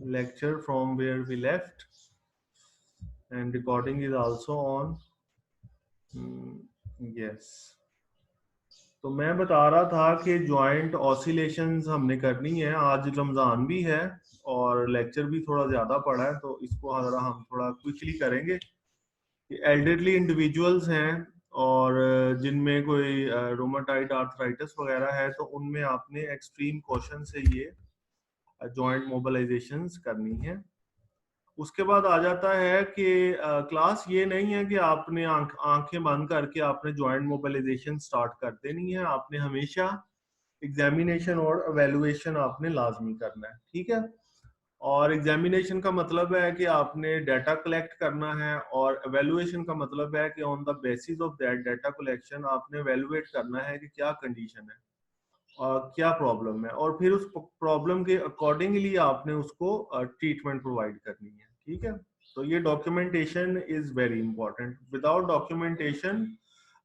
lecture from where we left, and recording is also on. Yes, तो मैं बता रहा था कि जॉइंट ऑसिलेशंस हमने करनी है। आज रमज़ान भी है और लेक्चर भी थोड़ा ज़्यादा पड़ा है, तो इसको ज़रा हम थोड़ा क्विकली करेंगे। एल्डरली इंडिविजुअल्स हैं और जिनमें कोई रोमाटाइड आर्थराइटिस वगैरह है, तो उनमें आपने एक्सट्रीम कॉशन से ये जॉइंट मोबिलाइजेशंस करनी है। उसके बाद आ जाता है कि क्लास ये नहीं है कि आपने आंखें बंद करके आपने जॉइंट मोबिलाइजेशन स्टार्ट कर देनी है। आपने हमेशा एग्जामिनेशन और एवेलुएशन आपने लाजमी करना है, ठीक है। और एग्जामिनेशन का मतलब है कि आपने डाटा कलेक्ट करना है, और एवेलुएशन का मतलब है कि on the basis of that data collection आपने एवेलुएट करना है कि क्या कंडीशन है और क्या प्रॉब्लम है, और फिर उस प्रॉब्लम के अकॉर्डिंगली आपने उसको ट्रीटमेंट प्रोवाइड करनी है, ठीक है। तो ये documentation is very important. Without documentation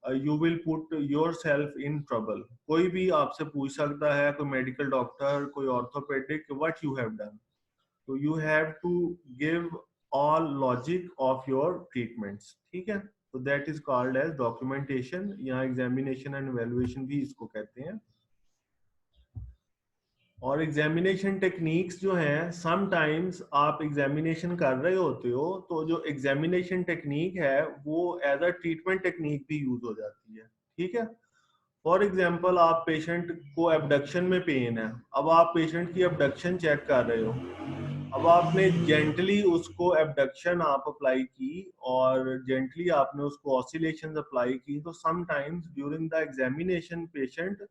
you will put yourself in trouble. कोई भी आपसे पूछ सकता है, कोई मेडिकल डॉक्टर, कोई orthopedic, what you have done, तो you have to give all logic of your treatments, ठीक है। तो that is called as documentation, या एग्जामिनेशन एंड एवेलुएशन भी इसको कहते हैं। और एग्जामिनेशन टेक्निक्स जो हैं, समटाइम्स आप एग्जामिनेशन कर रहे होते हो तो जो एग्जामिनेशन टेक्निक है वो एज अ ट्रीटमेंट टेक्निक भी यूज हो जाती है, ठीक है। फॉर एग्जांपल, आप पेशेंट को एबडक्शन में पेन है, अब आप पेशेंट की एबडक्शन चेक कर रहे हो। अब आपने जेंटली उसको एबडक्शन आप अप्लाई की और जेंटली आपने उसको ऑसिलेशंस अप्लाई की, तो sometimes during the examination patient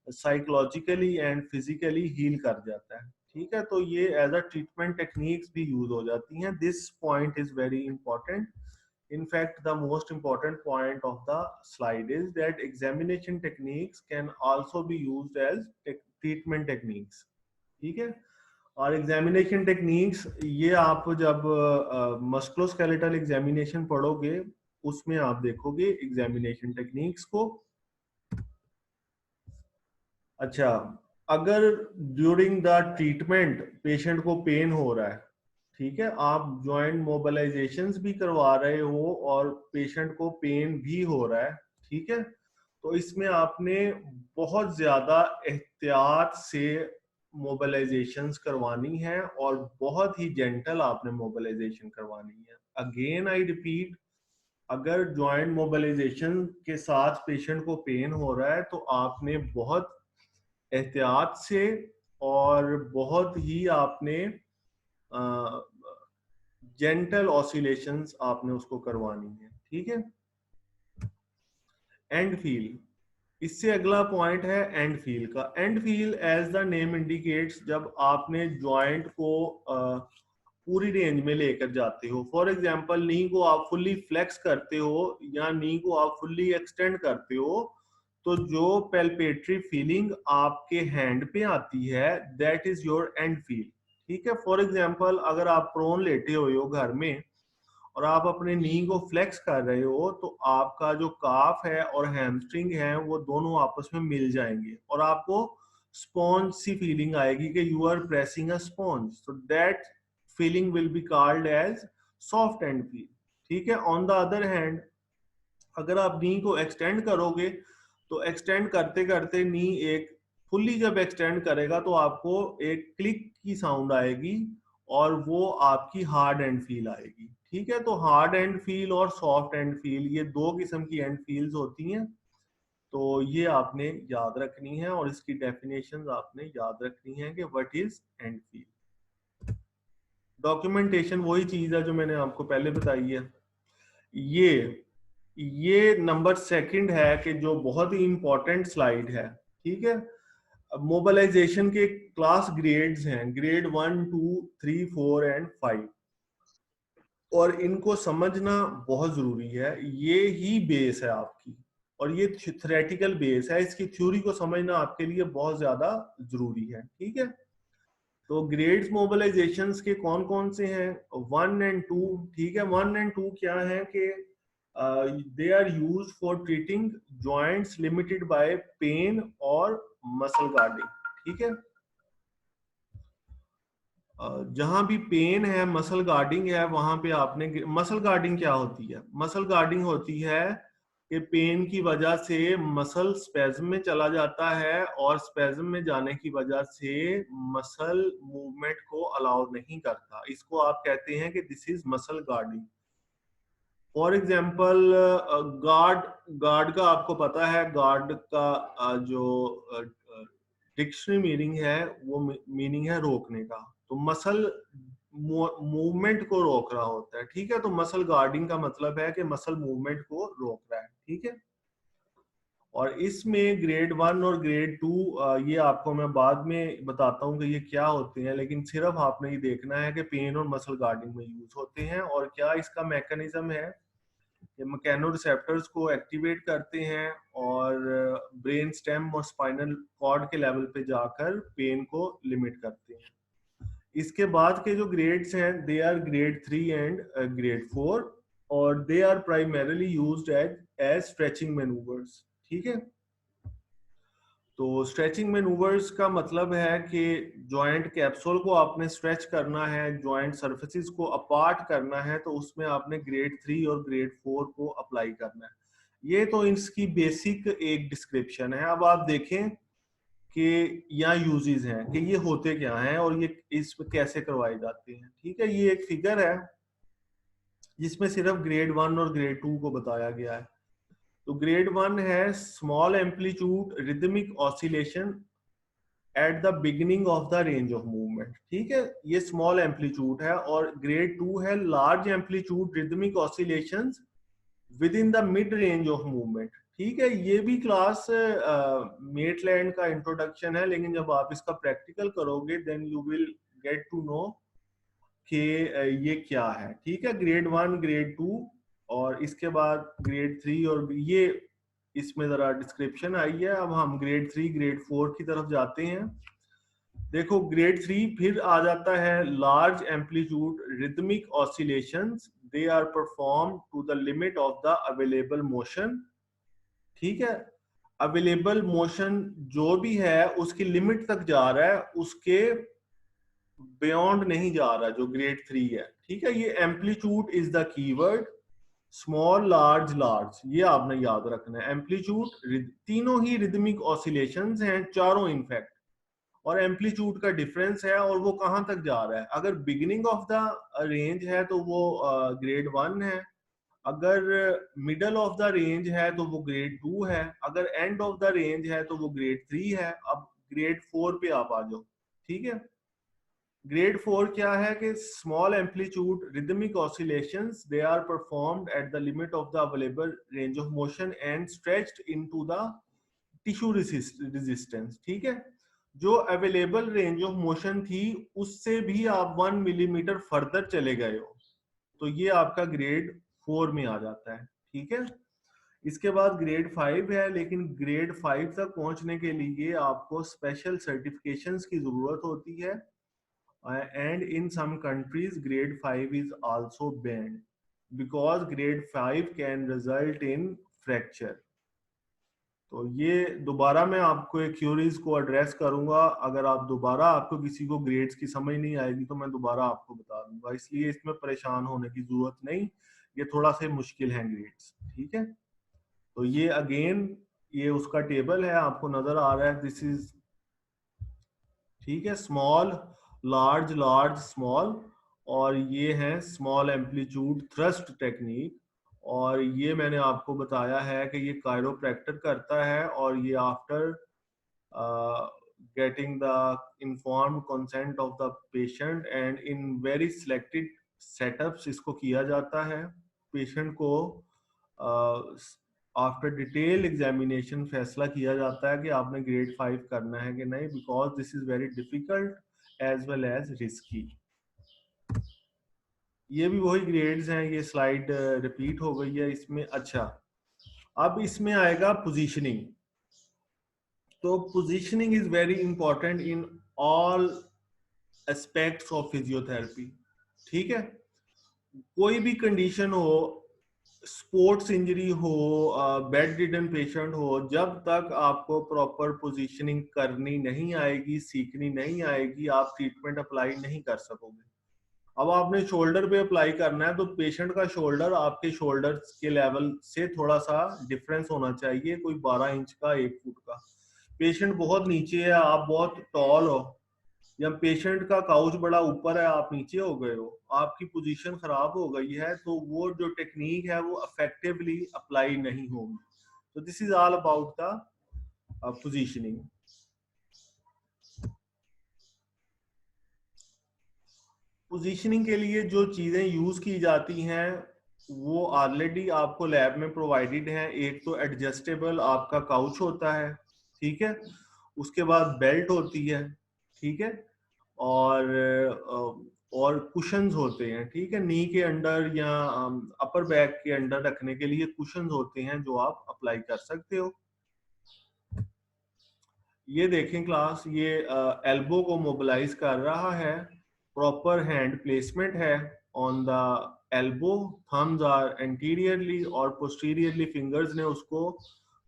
psychologically and physically heal कर जाता है, ठीक है। तो ये एज अ ट्रीटमेंट टेक्निक्स भी यूज हो जाती हैं। This point is very important. In fact, the most important point of the slide is that examination techniques can also be used as treatment techniques, ठीक है। और एग्जामिनेशन टेक्निक्स ये आप जब मस्कुलोस्केलेटल एग्जामिनेशन पढ़ोगे उसमें आप देखोगे एग्जामिनेशन टेक्निक्स को। अच्छा, अगर ड्यूरिंग द ट्रीटमेंट पेशेंट को पेन हो रहा है, ठीक है, आप जॉइंट मोबिलाइजेशंस भी करवा रहे हो और पेशेंट को पेन भी हो रहा है, ठीक है, तो इसमें आपने बहुत ज्यादा एहतियात से मोबिलाइजेशंस करवानी है और बहुत ही जेंटल आपने मोबिलाइजेशन करवानी है। अगेन आई रिपीट, अगर जॉइंट मोबिलाइजेशन के साथ पेशेंट को पेन हो रहा है तो आपने बहुत एहतियात से और बहुत ही आपने जेंटल ऑसिलेशंस आपने उसको करवानी है, ठीक है। एंड फील, इससे अगला पॉइंट है एंड फील का। End feel as the name indicates, जब आपने जॉइंट को पूरी रेंज में लेकर जाते हो। फॉर एग्जांपल, नी को आप फुल्ली फ्लेक्स करते हो या नी को आप फुल्ली एक्सटेंड करते हो, तो जो पेल्पेटरी फीलिंग आपके हैंड पे आती है that is your and feel, ठीक है। फॉर एग्जांपल, अगर आप प्रोन लेटे हुए हो घर में और आप अपने नी को फ्लेक्स कर रहे हो, तो आपका जो काफ है और हैमस्ट्रिंग है वो दोनों आपस में मिल जाएंगे और आपको स्पॉन्ज सी फीलिंग आएगी कि you are pressing a sponge. So that feeling will be called as soft end feel, ठीक है। ऑन द अदर हैंड, अगर आप नी को एक्सटेंड करोगे तो एक्सटेंड करते करते नी एक फुल्ली जब एक्सटेंड करेगा तो आपको एक क्लिक की साउंड आएगी और वो आपकी हार्ड एंड फील आएगी, ठीक है। तो हार्ड एंड फील और सॉफ्ट एंड फील, ये दो किस्म की एंड फील्स होती हैं। तो ये आपने याद रखनी है और इसकी डेफिनेशन आपने याद रखनी है कि what is and feel. Documentation वही चीज है जो मैंने आपको पहले बताई है। ये नंबर सेकंड है कि जो बहुत ही इंपॉर्टेंट स्लाइड है, ठीक है। मोबिलाइजेशन के क्लास ग्रेड्स हैं, ग्रेड 1, 2, 3, 4 एंड 5, और इनको समझना बहुत जरूरी है। ये ही बेस है आपकी और ये थ्योरेटिकल बेस है, इसकी थ्योरी को समझना आपके लिए बहुत ज्यादा जरूरी है, ठीक है। तो ग्रेड्स मोबिलाइजेशंस के कौन कौन से हैं? 1 एंड 2, ठीक है। 1 एंड 2 क्या है कि they are used for treating joints limited by pain or muscle guarding, ठीक है। जहां भी पेन है, मसल गार्डिंग है, वहां पे आपने, मसल गार्डिंग क्या होती है? मसल गार्डिंग होती है कि पेन की वजह से मसल स्पेज्म में चला जाता है और स्पेज्म में जाने की वजह से मसल मूवमेंट को अलाउ नहीं करता। इसको आप कहते हैं कि this is muscle guarding. For example guard, guard का आपको पता है, गार्ड का जो डिक्शनरी मीनिंग है वो मीनिंग है रोकने का। तो मसल मूवमेंट को रोक रहा होता है, ठीक है। तो मसल गार्डिंग का मतलब है कि मसल मूवमेंट को रोक रहा है, ठीक है। और इसमें ग्रेड 1 और ग्रेड 2, ये आपको मैं बाद में बताता हूँ कि ये क्या होते हैं, लेकिन सिर्फ आपने ये देखना है कि पेन और मसल गार्डिंग में यूज होते हैं और क्या इसका मैकेनिज्म है। ये मैकेनो रिसेप्टर्स को एक्टिवेट करते हैं और ब्रेन स्टेम और स्पाइनल कॉर्ड के लेवल पे जाकर पेन को लिमिट करते हैं। इसके बाद के जो ग्रेड्स हैं, they are grade 3 and grade 4, और they are primarily used as stretching manoeuvres, ठीक है। तो स्ट्रेचिंग मैनूवर्स का मतलब है कि जॉइंट कैप्सूल को आपने स्ट्रेच करना है, जॉइंट सरफेसेस को अपार्ट करना है, तो उसमें आपने ग्रेड 3 और ग्रेड 4 को अप्लाई करना है। ये तो इसकी बेसिक एक डिस्क्रिप्शन है। अब आप देखें कि यहाँ यूजेस हैं कि ये होते क्या हैं और ये इसमें कैसे करवाए जाते हैं, ठीक है। ये एक फिगर है जिसमें सिर्फ ग्रेड 1 और ग्रेड 2 को बताया गया है। तो ग्रेड 1 है small amplitude rhythmic oscillation at the beginning of the range of movement, ठीक है। ये स्मॉल एम्पलीट्यूड है। और ग्रेड 2 है large amplitude rhythmic oscillations with in the mid range of movement, ठीक है। ये भी क्लास मेटलैंड का इंट्रोडक्शन है, लेकिन जब आप इसका प्रैक्टिकल करोगे then you will get to know कि ये क्या है, ठीक है। ग्रेड 1, ग्रेड 2 और इसके बाद ग्रेड 3, और ये इसमें जरा डिस्क्रिप्शन आई है। अब हम ग्रेड 3, ग्रेड 4 की तरफ जाते हैं। देखो ग्रेड 3 फिर आ जाता है large amplitude rhythmic oscillations, they are perform to the limit of the available motion, ठीक है। अवेलेबल मोशन जो भी है उसकी लिमिट तक जा रहा है, उसके बियॉन्ड नहीं जा रहा, जो ग्रेड 3 है, ठीक है। ये amplitude is the keyword, small large large, ये आपने याद रखना है। एम्पलीट्यूड तीनों ही रिदमिक ऑसिलेशंस हैं, चारों इनफैक्ट, और एम्पलीट्यूड का डिफरेंस है और वो कहां तक जा रहा है। अगर बिगिनिंग ऑफ द रेंज है तो वो ग्रेड 1 है, अगर मिडल ऑफ द रेंज है तो वो ग्रेड 2 है, अगर एंड ऑफ द रेंज है तो वो ग्रेड 3 है। अब ग्रेड 4 पे आप आ जाओ, ठीक है। ग्रेड 4 क्या है कि small amplitude rhythmic oscillations, they are performed at the limit of the available range of motion and stretched into the tissue resistance, ठीक है। जो अवेलेबल रेंज ऑफ मोशन थी उससे भी आप 1 मिलीमीटर फर्दर चले गए हो, तो ये आपका ग्रेड 4 में आ जाता है, ठीक है। इसके बाद ग्रेड 5 है, लेकिन ग्रेड 5 तक पहुंचने के लिए आपको स्पेशल सर्टिफिकेशंस की जरूरत होती है, and in some countries grade 5 is also banned because grade 5 can result in fracture। तो ये दोबारा मैं आपको एक थ्योरीज को एड्रेस करूंगा, अगर आप दोबारा, आपको किसी को ग्रेड्स की समझ नहीं आएगी तो मैं दोबारा आपको बता दूंगा, इसलिए इसमें परेशान होने की जरूरत नहीं। ये थोड़ा सा मुश्किल है ग्रेड्स, ठीक है। तो ये अगेन ये उसका टेबल है, आपको नजर आ रहा है, दिस इज, ठीक है, स्मॉल लार्ज लार्ज स्मॉल, और ये है स्मॉल एम्पलीट्यूड थ्रस्ट टेक्निक। और ये मैंने आपको बताया है कि ये कायरोप्रैक्टर करता है, और ये after getting the informed consent of the patient and in very selected setups इसको किया जाता है। पेशेंट को आफ्टर डिटेल एग्जामिनेशन फैसला किया जाता है कि आपने ग्रेड 5 करना है कि नहीं, because this is very difficult as well as risky. ये भी वही ग्रेड्स हैं, ये स्लाइड रिपीट हो गई है इसमें। अच्छा, अब इसमें आएगा पोजीशनिंग। तो positioning is very important in all aspects of physiotherapy, ठीक है। कोई भी कंडीशन हो, स्पोर्ट्स इंजरी हो, बेड रिडन पेशेंट हो, जब तक आपको प्रॉपर पोजीशनिंग करनी नहीं आएगी, सीखनी नहीं आएगी, आप ट्रीटमेंट अप्लाई नहीं कर सकोगे। अब आपने शोल्डर पे अप्लाई करना है तो पेशेंट का शोल्डर आपके शोल्डर के लेवल से थोड़ा सा डिफरेंस होना चाहिए, कोई 12 इंच का, 1 फुट का। पेशेंट बहुत नीचे है, आप बहुत टॉल हो, या पेशेंट का काउच बड़ा ऊपर है, आप नीचे हो गए हो, आपकी पोजीशन खराब हो गई है, तो वो जो टेक्निक है वो इफेक्टिवली अप्लाई नहीं होगी। तो this is all about the positioning. Positioning के लिए जो चीजें यूज की जाती हैं वो ऑलरेडी आपको लैब में प्रोवाइडेड हैं। एक तो एडजस्टेबल आपका काउच होता है, ठीक है, उसके बाद बेल्ट होती है, ठीक है, और कुशंस होते हैं, ठीक है, नी के अंडर या अपर बैक के अंडर रखने के लिए कुशंस होते हैं जो आप अप्लाई कर सकते हो। ये देखें क्लास, ये एल्बो को मोबिलाइज कर रहा है, प्रॉपर हैंड प्लेसमेंट है on the elbow, thumbs are anteriorly और पोस्टीरियरली फिंगर्स ने उसको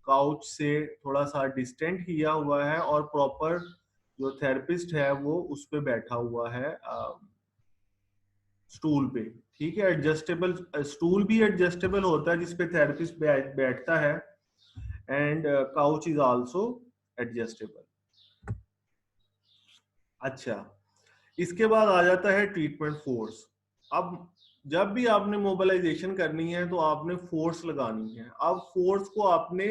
काउच से थोड़ा सा डिस्टेंट किया हुआ है, और प्रॉपर जो थेरेपिस्ट है वो उस पे बैठा हुआ है स्टूल पे, ठीक है। एडजस्टेबल स्टूल भी एडजस्टेबल होता है जिसपे थेरेपिस्ट बैठता है, and couch is also adjustable. अच्छा, इसके बाद आ जाता है ट्रीटमेंट फोर्स। अब जब भी आपने मोबिलाइजेशन करनी है तो आपने फोर्स लगानी है। अब फोर्स को आपने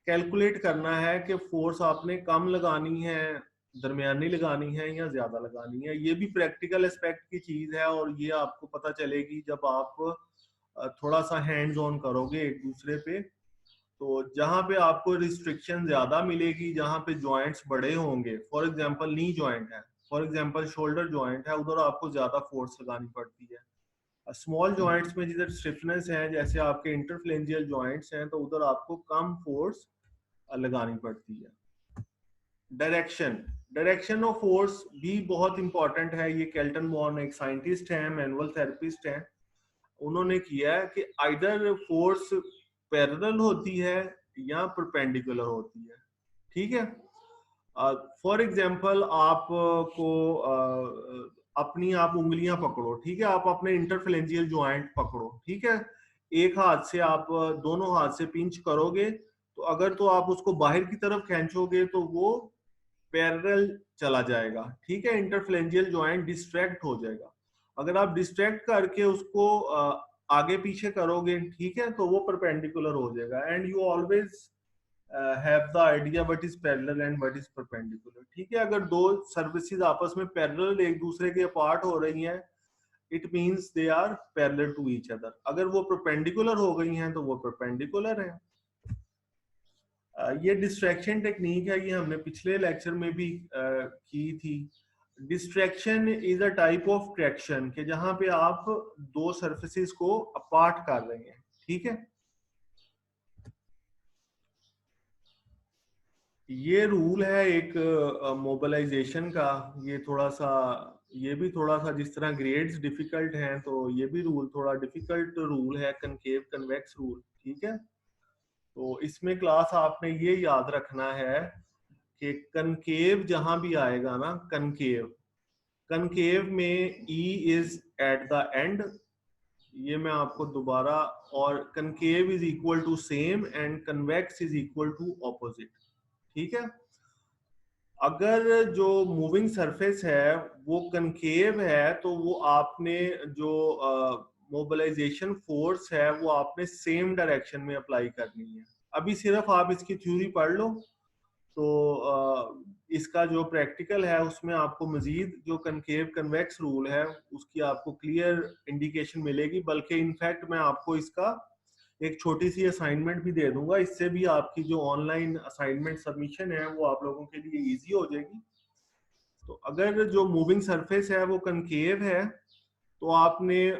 कैलकुलेट करना है कि फोर्स आपने कम लगानी है, दरमियानी लगानी है या ज्यादा लगानी है। ये भी प्रैक्टिकल एस्पेक्ट की चीज है, और ये आपको पता चलेगी जब आप थोड़ा सा हैंड्स ऑन करोगे एक दूसरे पे। तो जहां पे आपको रिस्ट्रिक्शन ज्यादा मिलेगी, जहां पे जॉइंट्स बड़े होंगे, फॉर एग्जांपल नी जॉइंट है, फॉर एग्जांपल शोल्डर जॉइंट है, उधर आपको ज्यादा फोर्स लगानी पड़ती है। स्मॉल जॉइंट्स में जिधर स्टिफनेस है, जैसे आपके इंटरफ्लेंजियल जॉइंट्स हैं, तो उधर आपको कम फोर्स लगानी पड़ती है। डायरेक्शन, डायरेक्शन ऑफ फोर्स भी बहुत इंपॉर्टेंट है। ये केल्टन बॉर्न एक साइंटिस्ट हैं, मैनुअल थेरेपिस्ट हैं, उन्होंने किया है कि आइदर फोर्स पैरेलल होती है या परपेंडिकुलर होती है, ठीक है। फॉर एग्जांपल आपको अपनी आप उंगलियां पकड़ो, ठीक है, आप अपने इंटरफ्लेंजियल ज्वाइंट पकड़ो, ठीक है, एक हाथ से आप दोनों हाथ से पिंच करोगे, तो अगर तो आप उसको बाहर की तरफ खींचोगे तो वो पैरेलल चला जाएगा, ठीक है, इंटरफ्लेंजियल ज्वाइंट डिस्ट्रैक्ट हो जाएगा। अगर आप डिस्ट्रैक्ट करके उसको आगे पीछे करोगे, ठीक है, तो वो परपेंडिकुलर हो जाएगा। And you always have the idea what is parallel and what is perpendicular, ठीक है। अगर दो सर्विसेज आपस में पैरेलल एक दूसरे के अपार्ट हो रही हैं, it means they are parallel to each other. अगर वो परपेंडिकुलर हो गई हैं तो वो परपेंडिकुलर है। ये डिस्ट्रैक्शन टेक्निक है, ये हमने पिछले लेक्चर में भी की थी। Distraction is a type of traction के जहां पे आप दो सर्फेसिस को अपार्ट कर रहे हैं, ठीक है। ये रूल है एक मोबिलाइजेशन का। ये थोड़ा सा, ये भी थोड़ा सा जिस तरह ग्रेड्स डिफिकल्ट हैं, तो ये भी रूल थोड़ा डिफिकल्ट रूल है, कनकेव कन्वेक्स रूल, ठीक है। तो इसमें क्लास आपने ये याद रखना है कि कनकेव जहां भी आएगा ना, कनकेव, कनकेव में ई इज एट द एंड, ये मैं आपको दोबारा, और concave is equal to same and convex is equal to opposite, ठीक है। अगर जो मूविंग सरफेस है वो कनकेव है तो वो आपने जो मोबिलाइजेशन फोर्स है वो आपने सेम डायरेक्शन में अप्लाई करनी है। अभी सिर्फ आप इसकी थ्योरी पढ़ लो, तो इसका जो प्रैक्टिकल है उसमें आपको मजीद जो कनकेव कन्वेक्स रूल है उसकी आपको क्लियर इंडिकेशन मिलेगी। बल्कि इनफैक्ट मैं आपको इसका एक छोटी सी असाइनमेंट भी दे दूंगा, इससे भी आपकी जो ऑनलाइन असाइनमेंट सबमिशन है वो आप लोगों के लिए इजी हो जाएगी। तो अगर जो मूविंग सरफेस है वो कनकेव है तो आपने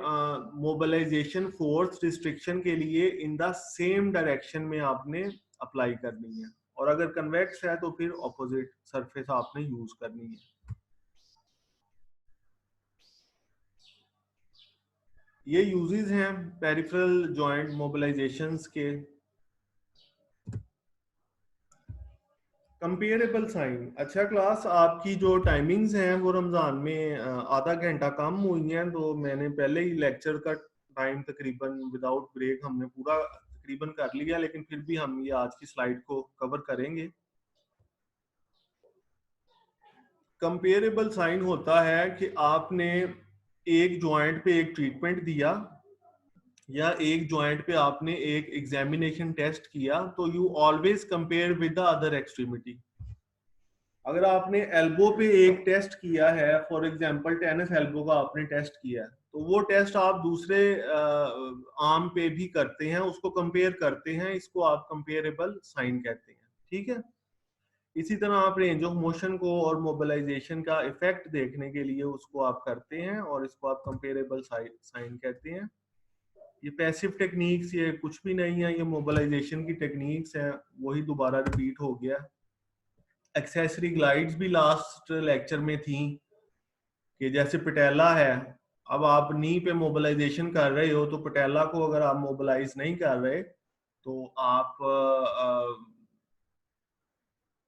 मोबिलाइजेशन फोर्स रिस्ट्रिक्शन के लिए इन द सेम डायरेक्शन में आपने अप्लाई करनी है, और अगर कन्वेक्स है तो फिर ऑपोजिट सरफेस आपने यूज करनी है। ये यूजेस हैं पेरिफेरल जॉइंट मोबिलाइजेशंस के। Comparable sign. अच्छा क्लास, आपकी जो टाइमिंग्स हैं वो रमज़ान में आधा घंटा कम हुई हैं, तो मैंने पहले ही लेक्चर का टाइम तकरीबन विदाउट ब्रेक हमने पूरा तकरीबन कर लिया, लेकिन फिर भी हम ये आज की स्लाइड को कवर करेंगे। कंपेरेबल साइन होता है कि आपने एक जॉइंट पे एक ट्रीटमेंट दिया या एक जॉइंट पे आपने एक एग्जामिनेशन टेस्ट किया, तो you always compare with the other extremity. अगर आपने एल्बो पे एक टेस्ट किया है, फॉर एग्जांपल टेनिस एल्बो का आपने टेस्ट किया है, तो वो टेस्ट आप दूसरे आर्म पे भी करते हैं, उसको कंपेयर करते हैं, इसको आप कंपेरेबल साइन कहते हैं। ठीक है। इसी तरह आप रेंज ऑफ मोशन को और मोबिलाइजेशन का इफेक्ट देखने के लिए उसको आप करते हैं और इसको आप कंपेरेबल साइन कहते हैं। ये पैसिव टेक्निक्स ये कुछ भी नहीं है, ये मोबिलाइजेशन की टेक्निक्स हैं, वही दोबारा रिपीट हो गया। एक्सेसरी ग्लाइड्स भी लास्ट लेक्चर में थी कि जैसे पटेला है, अब आप नी पे मोबिलाइजेशन कर रहे हो, तो पटेला को अगर आप मोबिलाइज नहीं कर रहे तो आप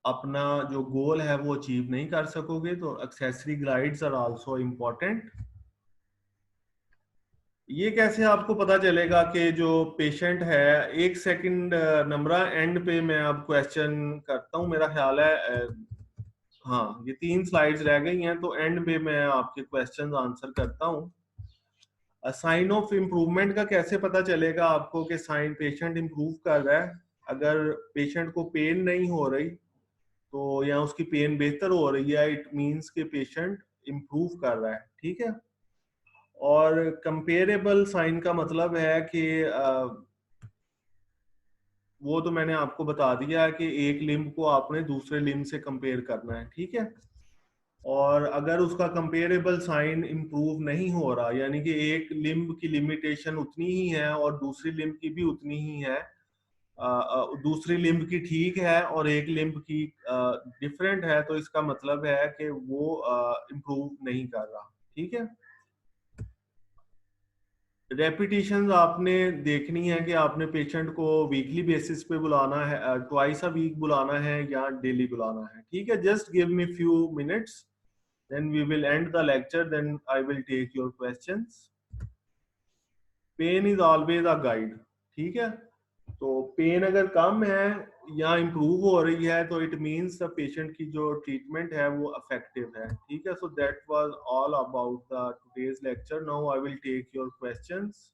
अपना जो गोल है वो अचीव नहीं कर सकोगे। तो accessory glides are also important. ये कैसे आपको पता चलेगा कि जो पेशेंट है, एक सेकंड नंबरा एंड पे मैं अब क्वेश्चन करता हूँ, मेरा ख्याल है हाँ ये 3 स्लाइड्स रह गई हैं, तो एंड पे मैं आपके क्वेश्चंस आंसर करता हूँ। साइन ऑफ इम्प्रूवमेंट का कैसे पता चलेगा आपको कि साइन पेशेंट इम्प्रूव कर रहा है? अगर पेशेंट को पेन नहीं हो रही तो या उसकी पेन बेहतर हो रही है, इट मींस कि पेशेंट इम्प्रूव कर रहा है। ठीक है। और कंपेरेबल साइन का मतलब है कि वो तो मैंने आपको बता दिया कि एक लिम्ब को आपने दूसरे लिम्ब से कंपेयर करना है। ठीक है। और अगर उसका कंपेरेबल साइन इम्प्रूव नहीं हो रहा, यानी कि एक लिम्ब की लिमिटेशन उतनी ही है और दूसरी लिम्ब की भी उतनी ही है, दूसरी लिम्ब की ठीक है और एक लिम्ब की डिफरेंट है, तो इसका मतलब है कि वो इम्प्रूव नहीं कर रहा। ठीक है। रेपिटेशन आपने देखनी है कि आपने पेशेंट को वीकली बेसिस पे बुलाना है, ट्वाइस अ वीक बुलाना है या डेली बुलाना है। ठीक है। Just give me few minutes, then we will end the lecture, then I will take your questions. Pain is always a guide. ठीक है। तो पेन अगर कम है या इम्प्रूव हो रही है तो इट मींस द पेशेंट की जो ट्रीटमेंट है वो इफेक्टिव है। ठीक है। So that was all about the today's lecture. Now I will take your questions.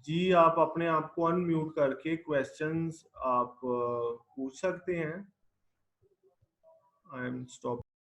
जी आप अपने आप को अनम्यूट करके क्वेश्चंस आप पूछ सकते हैं। I am stop